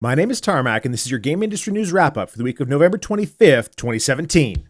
My name is Tarmack, and this is your game industry news wrap-up for the week of November 25th, 2017.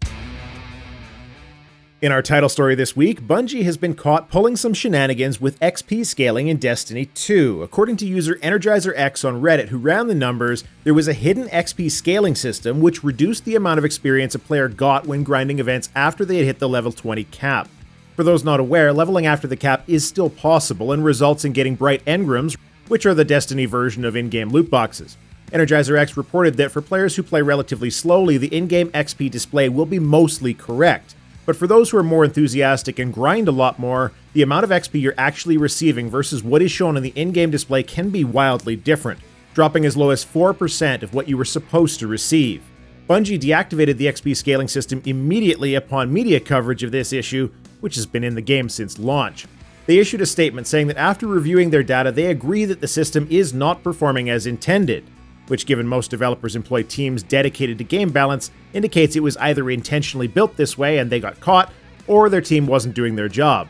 In our title story this week, Bungie has been caught pulling some shenanigans with XP scaling in Destiny 2. According to user EnergizerX on Reddit, who ran the numbers, there was a hidden XP scaling system which reduced the amount of experience a player got when grinding events after they had hit the level 20 cap. For those not aware, leveling after the cap is still possible and results in getting bright engrams, which are the Destiny version of in-game loot boxes. EnergizerX reported that for players who play relatively slowly, the in-game XP display will be mostly correct. But for those who are more enthusiastic and grind a lot more, the amount of XP you're actually receiving versus what is shown in the in-game display can be wildly different, dropping as low as 4% of what you were supposed to receive. Bungie deactivated the XP scaling system immediately upon media coverage of this issue, which has been in the game since launch. They issued a statement saying that after reviewing their data, they agree that the system is not performing as intended, which, given most developers employ teams dedicated to game balance, indicates it was either intentionally built this way and they got caught, or their team wasn't doing their job.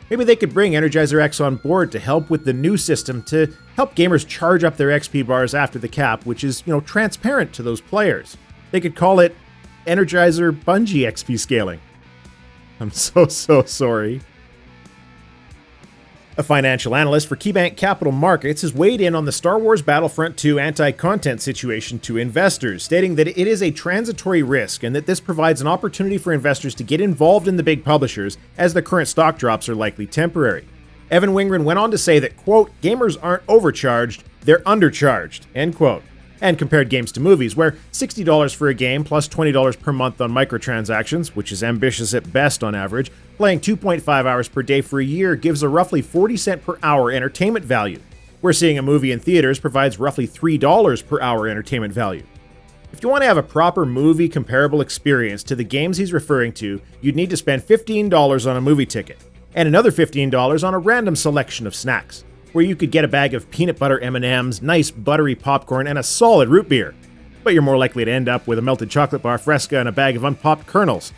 Maybe they could bring EnergizerX on board to help with the new system to help gamers charge up their XP bars after the cap, which is, transparent to those players. They could call it Energizer Bungie XP scaling. I'm so sorry. A financial analyst for KeyBank Capital Markets has weighed in on the Star Wars Battlefront 2 anti-content situation to investors, stating that it is a transitory risk and that this provides an opportunity for investors to get involved in the big publishers, as the current stock drops are likely temporary. Evan Wingren went on to say that, quote, gamers aren't overcharged, they're undercharged, end quote, and compared games to movies, where $60 for a game plus $20 per month on microtransactions, which is ambitious at best on average, playing 2.5 hours per day for a year gives a roughly 40-cent per hour entertainment value, where seeing a movie in theaters provides roughly $3 per hour entertainment value. If you want to have a proper movie comparable experience to the games he's referring to, you'd need to spend $15 on a movie ticket, and another $15 on a random selection of snacks, where you could get a bag of peanut butter M&Ms, nice buttery popcorn, and a solid root beer. But you're more likely to end up with a melted chocolate bar fresca and a bag of unpopped kernels.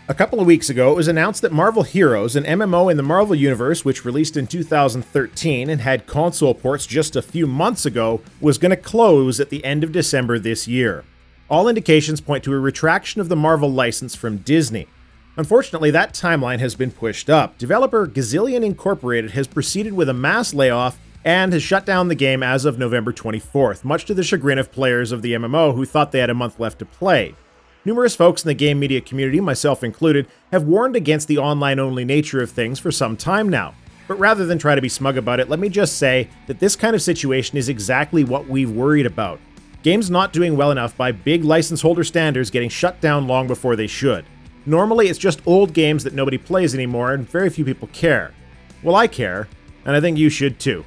A couple of weeks ago, it was announced that Marvel Heroes, an MMO in the Marvel Universe which released in 2013 and had console ports just a few months ago, was going to close at the end of December this year. All indications point to a retraction of the Marvel license from Disney. Unfortunately, that timeline has been pushed up. Developer Gazillion Incorporated has proceeded with a mass layoff and has shut down the game as of November 24th, much to the chagrin of players of the MMO who thought they had a month left to play. Numerous folks in the game media community, myself included, have warned against the online-only nature of things for some time now. But rather than try to be smug about it, let me just say that this kind of situation is exactly what we've worried about. Games not doing well enough by big license holder standards getting shut down long before they should. Normally, it's just old games that nobody plays anymore and very few people care. Well, I care, and I think you should too.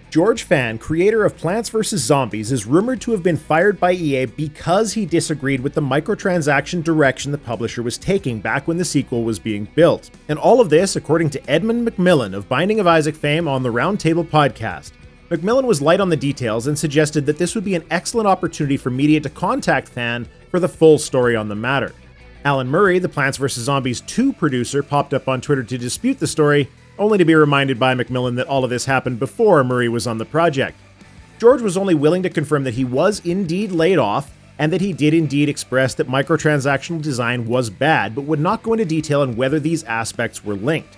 George Fan, creator of Plants vs. Zombies, is rumored to have been fired by EA because he disagreed with the microtransaction direction the publisher was taking back when the sequel was being built. And all of this, according to Edmund McMillan of Binding of Isaac fame on the Roundtable podcast. McMillan was light on the details and suggested that this would be an excellent opportunity for media to contact Fan for the full story on the matter. Alan Murray, the Plants vs. Zombies 2 producer, popped up on Twitter to dispute the story, only to be reminded by McMillan that all of this happened before Murray was on the project. George was only willing to confirm that he was indeed laid off, and that he did indeed express that microtransactional design was bad, but would not go into detail on whether these aspects were linked.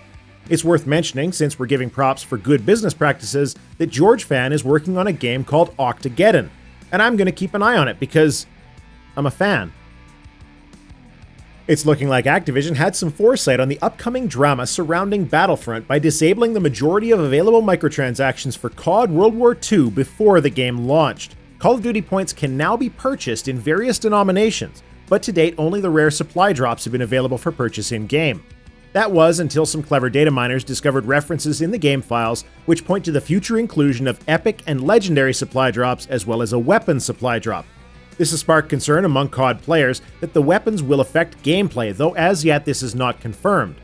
It's worth mentioning, since we're giving props for good business practices, that George Fan is working on a game called Octageddon, and I'm going to keep an eye on it because I'm a fan. It's looking like Activision had some foresight on the upcoming drama surrounding Battlefront by disabling the majority of available microtransactions for COD World War II before the game launched. Call of Duty points can now be purchased in various denominations, but to date only the rare supply drops have been available for purchase in-game. That was until some clever data miners discovered references in the game files which point to the future inclusion of epic and legendary supply drops as well as a weapons supply drop. This has sparked concern among COD players that the weapons will affect gameplay, though as yet this is not confirmed.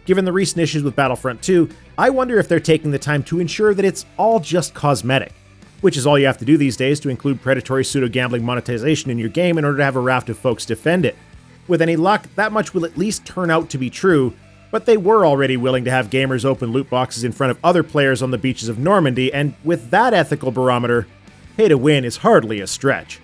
Given the recent issues with Battlefront 2, I wonder if they're taking the time to ensure that it's all just cosmetic, which is all you have to do these days to include predatory pseudo-gambling monetization in your game in order to have a raft of folks defend it. With any luck, that much will at least turn out to be true, But they were already willing to have gamers open loot boxes in front of other players on the beaches of Normandy, and with that ethical barometer, pay to win is hardly a stretch.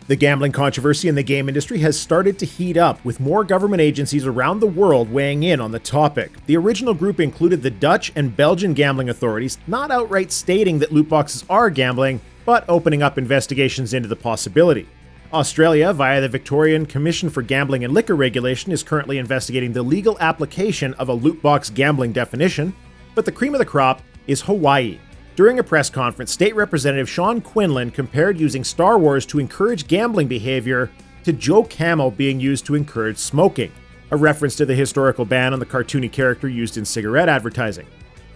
The gambling controversy in the game industry has started to heat up, with more government agencies around the world weighing in on the topic. The original group included the Dutch and Belgian gambling authorities, not outright stating that loot boxes are gambling, but opening up investigations into the possibility. Australia, via the Victorian Commission for Gambling and Liquor Regulation, is currently investigating the legal application of a loot box gambling definition, but the cream of the crop is Hawaii. During a press conference, State Representative Sean Quinlan compared using Star Wars to encourage gambling behavior to Joe Camel being used to encourage smoking, a reference to the historical ban on the cartoony character used in cigarette advertising.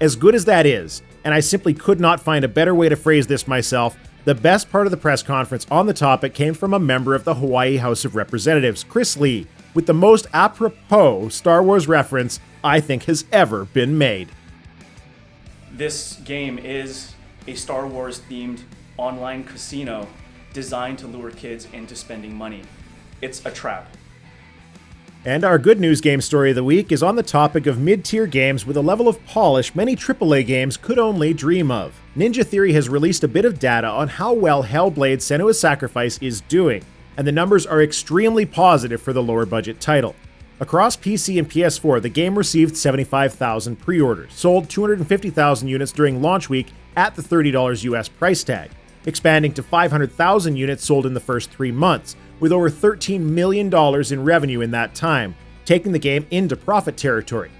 As good as that is, and I simply could not find a better way to phrase this myself, the best part of the press conference on the topic came from a member of the Hawaii House of Representatives, Chris Lee, with the most apropos Star Wars reference I think has ever been made. This game is a Star Wars themed online casino designed to lure kids into spending money. It's a trap. And our good news game story of the week is on the topic of mid-tier games with a level of polish many AAA games could only dream of. Ninja Theory has released a bit of data on how well Hellblade: Senua's Sacrifice is doing, and the numbers are extremely positive for the lower budget title. Across PC and PS4, the game received 75,000 pre-orders, sold 250,000 units during launch week at the $30 US price tag, expanding to 500,000 units sold in the first 3 months, with over $13 million in revenue in that time, taking the game into profit territory.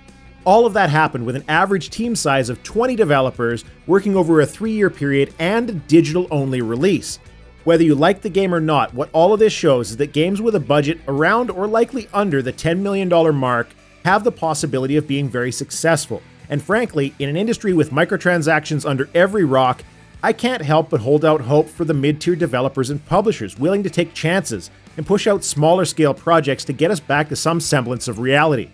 All of that happened with an average team size of 20 developers working over a 3-year period and a digital-only release. Whether you like the game or not, what all of this shows is that games with a budget around or likely under the $10 million mark have the possibility of being very successful. And frankly, in an industry with microtransactions under every rock, I can't help but hold out hope for the mid-tier developers and publishers willing to take chances and push out smaller scale projects to get us back to some semblance of reality.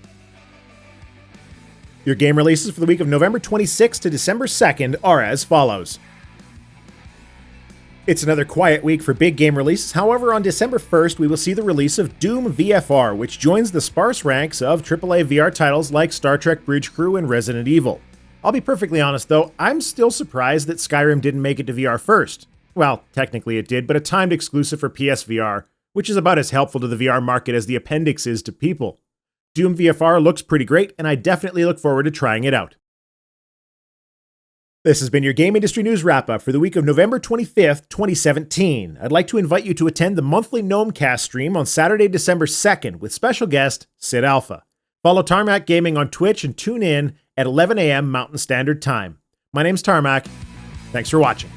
Your game releases for the week of November 26th to December 2nd are as follows. It's another quiet week for big game releases. However, on December 1st, we will see the release of Doom VFR, which joins the sparse ranks of AAA VR titles like Star Trek Bridge Crew and Resident Evil. I'll be perfectly honest though, I'm still surprised that Skyrim didn't make it to VR first. Well, technically it did, but a timed exclusive for PSVR, which is about as helpful to the VR market as the appendix is to people. Doom VFR looks pretty great, and I definitely look forward to trying it out. This has been your Game Industry News Wrap-Up for the week of November 25th, 2017. I'd like to invite you to attend the monthly Gnomecast stream on Saturday, December 2nd with special guest Sid Alpha. Follow Tarmack Gaming on Twitch and tune in at 11 a.m. Mountain Standard Time. My name's Tarmack. Thanks for watching.